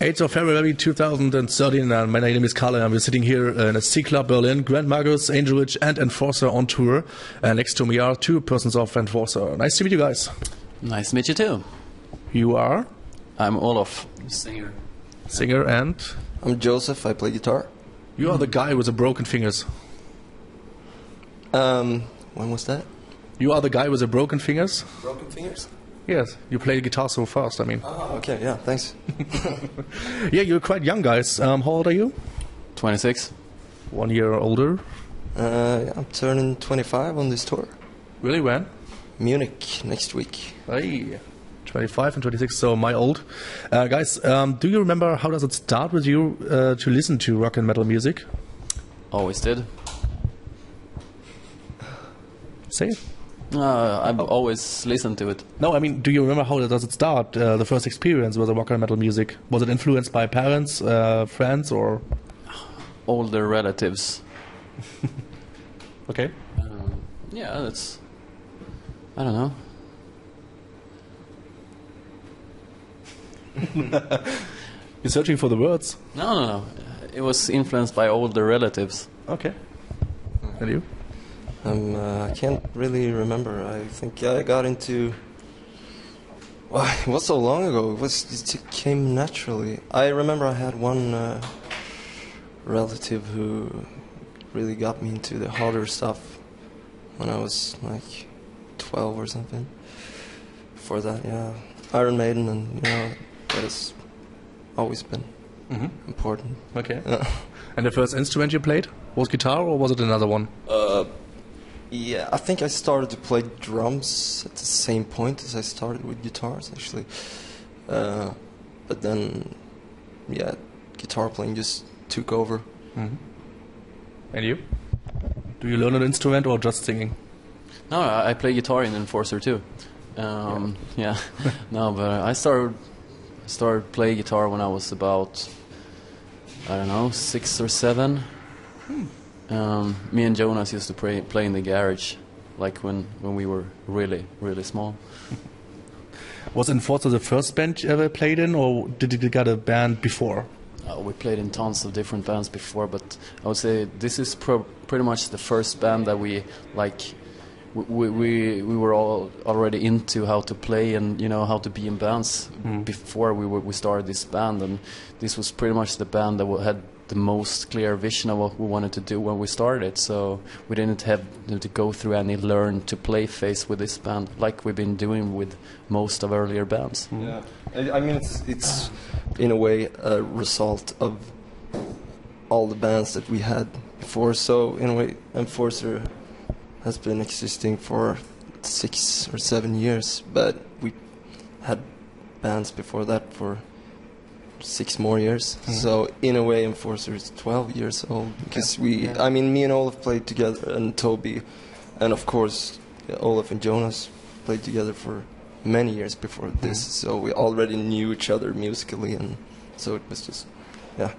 8th of February 2013, and my name is Kalle, and we're sitting here in a C Club Berlin, Grand Magus, Angel Witch, and Enforcer on tour. Next to me are two persons of Enforcer. Nice to meet you guys. Nice to meet you too. You are? I'm Olof, singer. Singer, and? I'm Joseph, I play guitar. You are the guy with the broken fingers. When was that? You are the guy with the broken fingers? Broken fingers? Yes, you play the guitar so fast, I mean. Oh, okay, yeah, thanks. Yeah, you're quite young guys. How old are you? 26. 1 year older. Yeah, I'm turning 25 on this tour. Really, when? Munich next week. Hey, 25 and 26, so my old. Guys, do you remember how does it start with you to listen to rock and metal music? Always did. Say it. I've always listened to it. No, I mean, do you remember how does it start? The first experience with the rock and metal music? Was it influenced by parents, friends, or? Older relatives. Okay. Yeah, that's... I don't know. You're searching for the words? No. It was influenced by older relatives. Okay. And you? I can't really remember. I think I got into... Well, it was so long ago. It came naturally. I remember I had one relative who really got me into the harder stuff when I was like 12 or something. Before that, yeah, Iron Maiden, and that has always been important. Okay. And the first instrument you played was guitar, or was it another one? Yeah, I think I started to play drums at the same point as I started with guitars, actually. But then, yeah, guitar playing just took over. Mm-hmm. And you? Do you learn an instrument or just singing? No, I play guitar in Enforcer too. Yeah. No, but I started playing guitar when I was about, I don't know, 6 or 7. Me and Jonas used to play in the garage, like when we were really, really small. Was Enforcer the first band you ever played in, or did you get a band before? We played in tons of different bands before, but I would say this is pretty much the first band that we like. We were all already into how to play and how to be in bands before we started this band, and this was pretty much the band that had the most clear vision of what we wanted to do when we started. So we didn't have to go through any learn to play phase with this band like we've been doing with most of earlier bands. Yeah, I mean it's in a way a result of all the bands that we had before. So in a way, Enforcer has been existing for 6 or 7 years, but we had bands before that for 6 more years. So in a way, Enforcer is 12 years old because I mean, me and Olof played together, and Toby, and of course Olof and Jonas played together for many years before this. So we already knew each other musically, and so it was just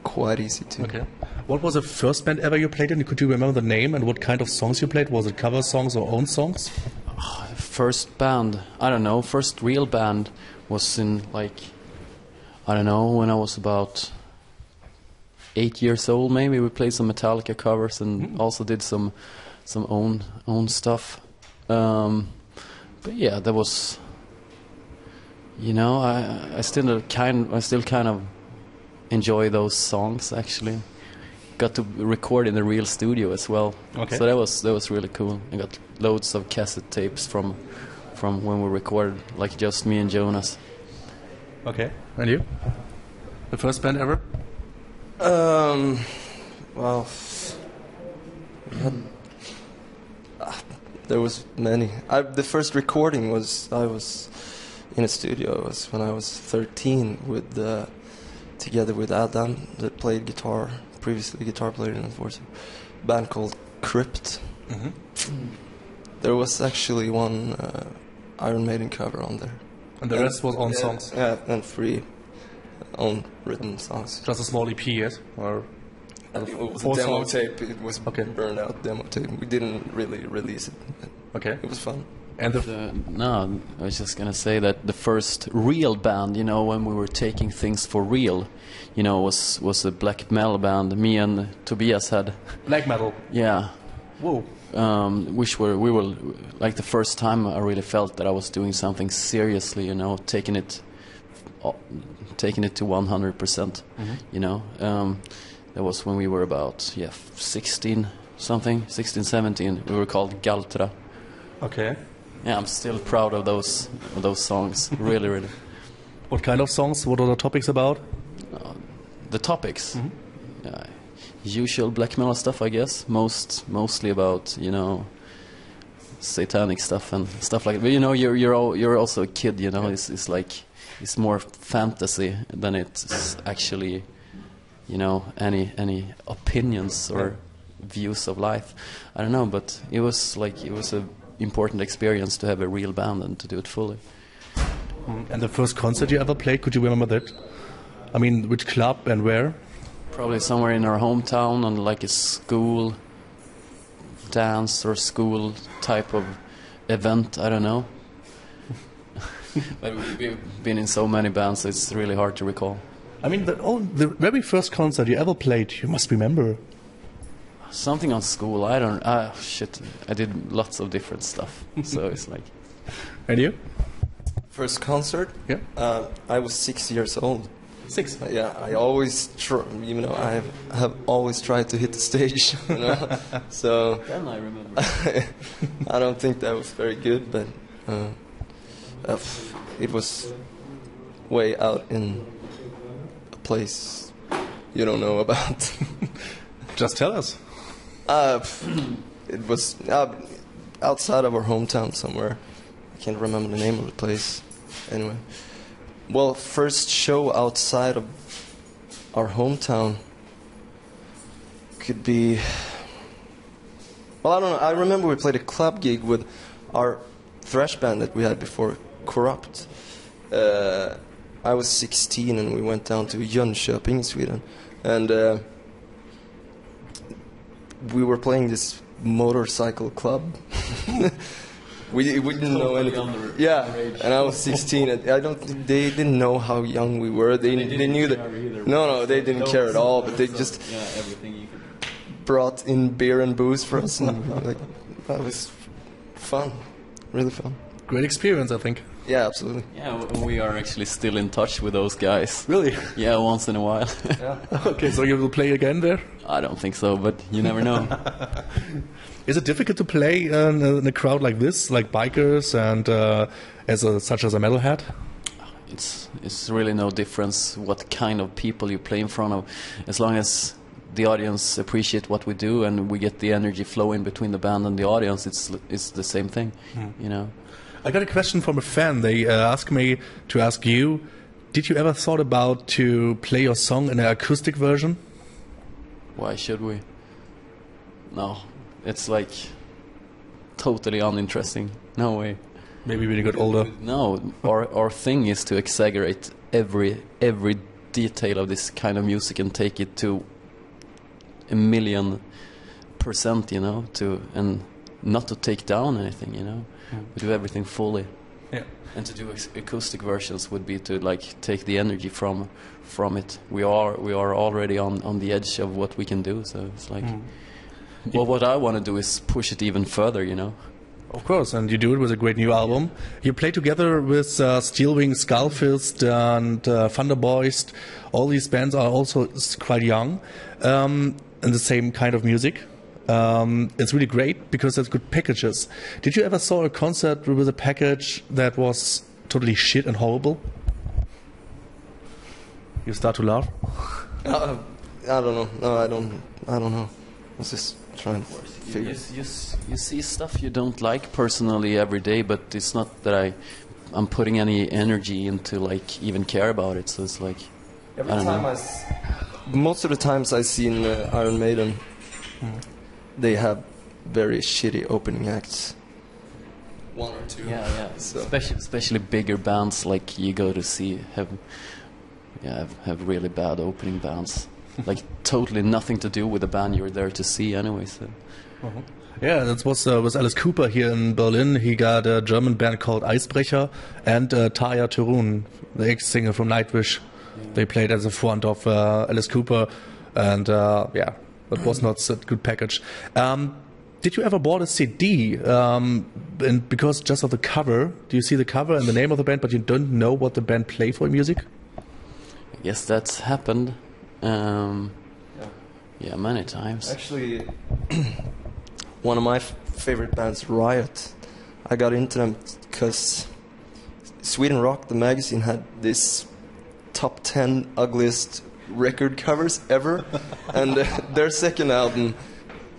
quite easy to. Okay. What was the first band ever you played in? Could you remember the name and what kind of songs you played? Was it cover songs or own songs? First band, I don't know. First real band was in I don't know, when I was about 8 years old. Maybe we played some Metallica covers and also did some own stuff. But yeah, that was. I still kind of enjoy those songs, actually. Got to record in the real studio as well. Okay. So that was really cool. I got loads of cassette tapes from when we recorded, like just me and Jonas. Okay. And you? The first band ever? Well, there was many. The first recording I was in a studio was when I was 13 together with Adam, that played guitar, previously guitar player in Enforcer, a band called Crypt. There was actually one Iron Maiden cover on there. And the rest was own songs? Yeah, and 3 own written songs. Just a small EP, yes? Or it was a demo tape. It was burned out demo tape. We didn't really release it. Okay. It was fun. And the No, I was just gonna say that the first real band, you know, when we were taking things for real, you know, was a black metal band. Me and Tobias had, black metal. yeah, Whoa. we were like the first time I really felt that I was doing something seriously, you know, taking it to 100%. You know, that was when we were about 16, 17. We were called Galtra. Okay. Yeah, I'm still proud of those songs. Really, really. What kind of songs? What are the topics about? The topics, usual black metal stuff, I guess. Mostly about, you know, satanic stuff and stuff like that. But you know, you're also a kid. You know, it's like it's more fantasy than it's actually, you know, any opinions or views of life. I don't know, but it was a important experience to have a real band and to do it fully. And the first concert you ever played, could you remember that? I mean, which club and where? Probably somewhere in our hometown on like a school dance or school type of event. I don't know. But we've been in so many bands, it's really hard to recall. I mean, the very first concert you ever played, you must remember. Something on school. I don't. Shit. I did lots of different stuff. So it's like. And you? First concert? Yeah. I was 6 years old. 6? Yeah, I always, I have always tried to hit the stage, you know. So Then I remember. I don't think that was very good, but it was way out in a place you don't know about. Just tell us. It was outside of our hometown somewhere. I can't remember the name of the place. Anyway, well, first show outside of our hometown could be. Well, I don't know. I remember we played a club gig with our thrash band that we had before, Corrupt. I was 16 and we went down to Jönköping, Sweden, and we were playing this motorcycle club. we didn't know anything. Yeah, and I was 16. And I don't. They didn't know how young we were. They knew that. No, they didn't care at all. But they just everything you could. brought in beer and booze for us. And like that was fun, really fun. Great experience, I think. Yeah, absolutely. Yeah, we are actually still in touch with those guys. Really? Yeah, once in a while. Okay, so you will play again there? I don't think so, but you never know. Is it difficult to play in a crowd like this, like bikers and such as a metalhead? It's really no difference what kind of people you play in front of, as long as the audience appreciate what we do and we get the energy flowing between the band and the audience. It's the same thing, you know. I got a question from a fan. They asked me to ask you, did you ever thought about to play your song in an acoustic version? Why should we? No, it's like totally uninteresting. No way. Maybe when you got older. No, our thing is to exaggerate every detail of this kind of music and take it to 1,000,000%, you know, and not to take down anything, you know. We do everything fully. Yeah. And to do acoustic versions would be to like take the energy from it. We are already on the edge of what we can do, so it's like well, what I want to do is push it even further, you know. Of course, and you do it with a great new album. You play together with Steelwing, Skullfist, and Thunderboist. All these bands are also quite young, and the same kind of music. It's really great because there's good packages. Did you ever saw a concert with a package that was totally shit and horrible? You start to laugh. I don't know. No, I don't know. I was just trying to figure. You see stuff you don't like personally every day, but it's not that I'm putting any energy into like even care about it. So it's like most of the times I've seen Iron Maiden, they have very shitty opening acts. One or two. Yeah. So. Especially bigger bands like you go to see have really bad opening bands. like totally nothing to do with the band you're there to see anyway. So. Yeah, that was Alice Cooper here in Berlin. He got a German band called Eisbrecher, and Tarja Turunen, the ex-singer from Nightwish. They played as a front of Alice Cooper, and yeah, that was not a good package. Did you ever bought a CD? And because just of the cover, do you see the cover and the name of the band, but you don't know what the band play for music? Yes, that's happened. Yeah, many times. Actually, one of my favorite bands, Riot, I got into them because Sweden Rock, the magazine, had this top 10 ugliest record covers ever, and their second album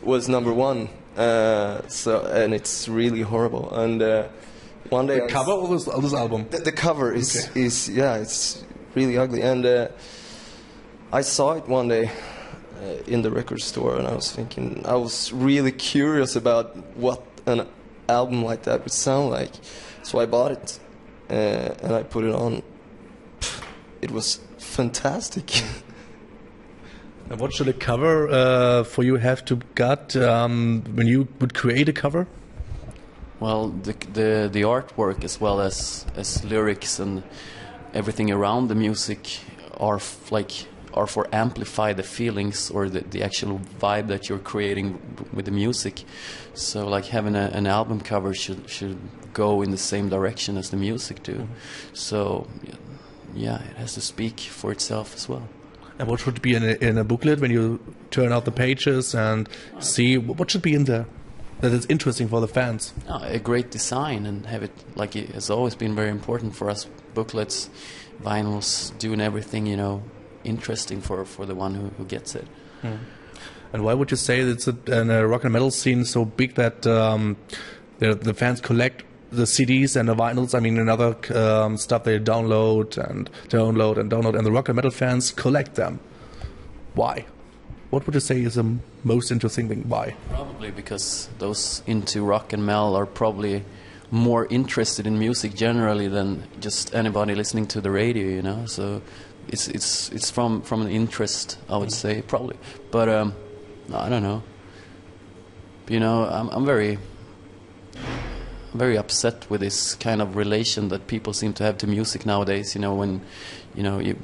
was #1. And it's really horrible. And one day, The cover of this album? The cover is yeah, it's really ugly. And I saw it one day in the record store, and I was really curious about what an album like that would sound like. So I bought it, and I put it on. It was fantastic. And what should a cover for you have to get when you would create a cover? Well, the artwork as well as lyrics and everything around the music are for amplify the feelings or the actual vibe that you're creating with the music. So like having an album cover should go in the same direction as the music do. So yeah, it has to speak for itself as well. And what should be in a booklet when you turn out the pages and see what should be in there that is interesting for the fans? A great design, and have it, like it has always been very important for us, booklets, vinyls, doing everything, interesting for the one who gets it. And why would you say it's in a rock and metal scene so big that the fans collect the CDs and the vinyls? I mean, another stuff they download, and the rock and metal fans collect them. Why? What would you say is the most interesting thing? Why? Probably because those into rock and metal are probably more interested in music generally than just anybody listening to the radio, So it's from an interest, I would say, probably. But I don't know. I'm very upset with this kind of relation that people seem to have to music nowadays. When you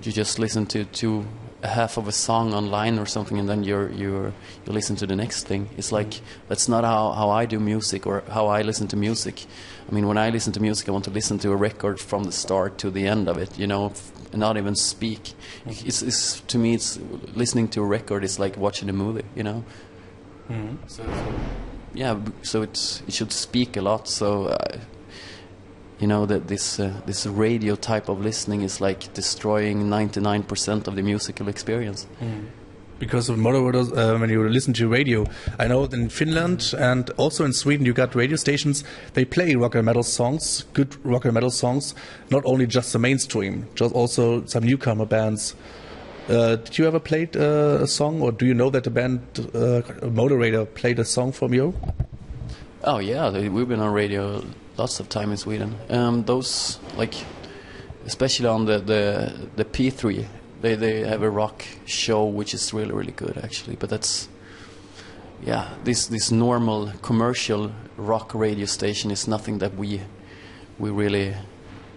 just listen to a half of a song online or something, and then you listen to the next thing. It's like that's not how I do music or how I listen to music. I mean, when I listen to music, I want to listen to a record from the start to the end of it. And not even speak. It's to me, it's listening to a record is like watching a movie. So it should speak a lot. So that this radio type of listening is like destroying 99% of the musical experience. Because of moderators, when you listen to radio, I know in Finland and also in Sweden, you got radio stations. They play rock and metal songs, good rock and metal songs, not only just the mainstream, just also some newcomer bands. Did you ever play a song, or do you know that the band moderator played a song from you? Oh yeah, we've been on radio lots of time in Sweden. Those, like, especially on the P3, they have a rock show which is really, really good actually. But that's, this normal commercial rock radio station is nothing that we really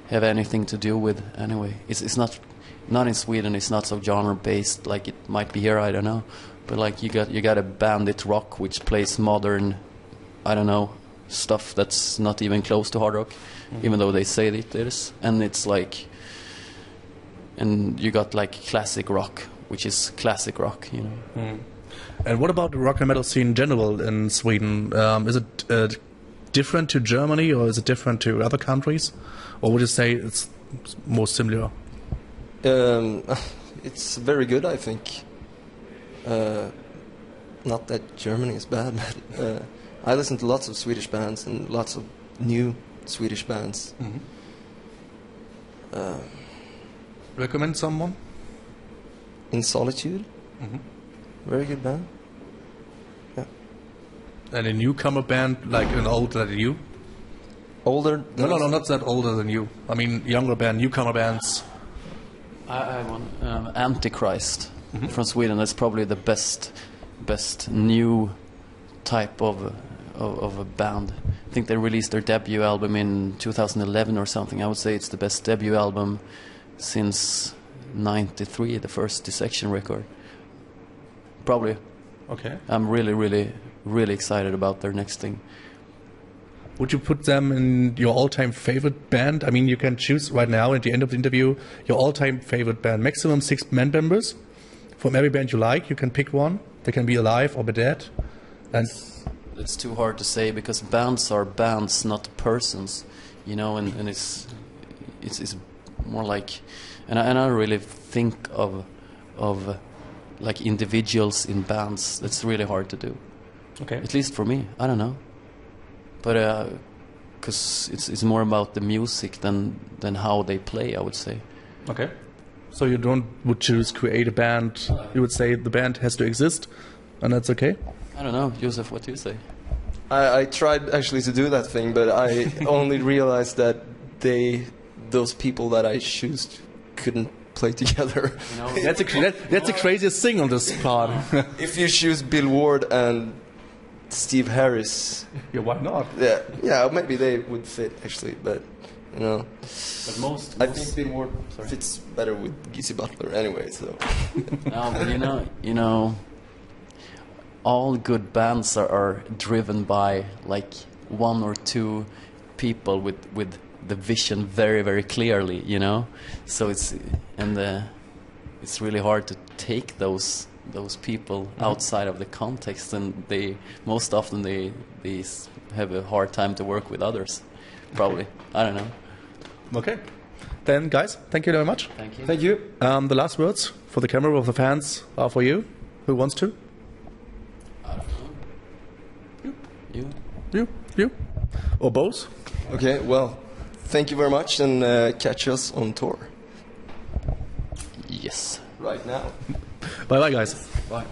have anything to do with anyway. It's not in Sweden. It's not so genre based like it might be here. I don't know. But like you got a Bandit Rock which plays modern, I don't know, stuff that's not even close to hard rock, even though they say it is. And it's like, and you got like classic rock, which is classic rock, And what about the rock and metal scene in general in Sweden? Is it different to Germany, or is it different to other countries, or would you say it's more similar? It's very good, I think. Not that Germany is bad, but I listen to lots of Swedish bands and lots of new Swedish bands. Recommend someone? In Solitude. Very good band. Yeah. And a newcomer band, like an older than you? Older? No, not that older than you. I mean, younger band, newcomer bands. I want Antichrist from Sweden. That's probably the best new type of a band. I think they released their debut album in 2011 or something. I would say it's the best debut album since '93, the first Dissection record. Probably. Okay. I'm really excited about their next thing. Would you put them in your all-time favorite band? I mean, you can choose right now at the end of the interview your all-time favorite band. Maximum 6 band members. From every band you like, you can pick one. They can be alive or be dead. And it's too hard to say because bands are bands, not persons, you know, and it's more like, and I don't really think of like individuals in bands. That's really hard to do. okay. At least for me, I don't know, but because it's more about the music than how they play, I would say. Okay. So you would choose create a band. You would say the band has to exist, and that's okay. I don't know, Josef, what do you say? I tried actually to do that thing, but I only realized that those people that I choose couldn't play together. You know, That's the craziest thing on this part. If you choose Bill Ward and Steve Harris, Yeah, why not? yeah, maybe they would fit actually, but you know, but most I think Bill Ward fits better with Gizzy Butler anyway. So no, but you know, all good bands are driven by like one or two people with the vision very clearly, you know. So it's really hard to take those people outside of the context, and most often they have a hard time to work with others. Probably, I don't know. Okay. Then, guys, thank you very much. Thank you. thank you. The last words for the camera of the fans are for you. Who wants to? I don't know. You? Or both? Okay, well, thank you very much, and catch us on tour Yes. right now. Bye-bye, guys. Bye.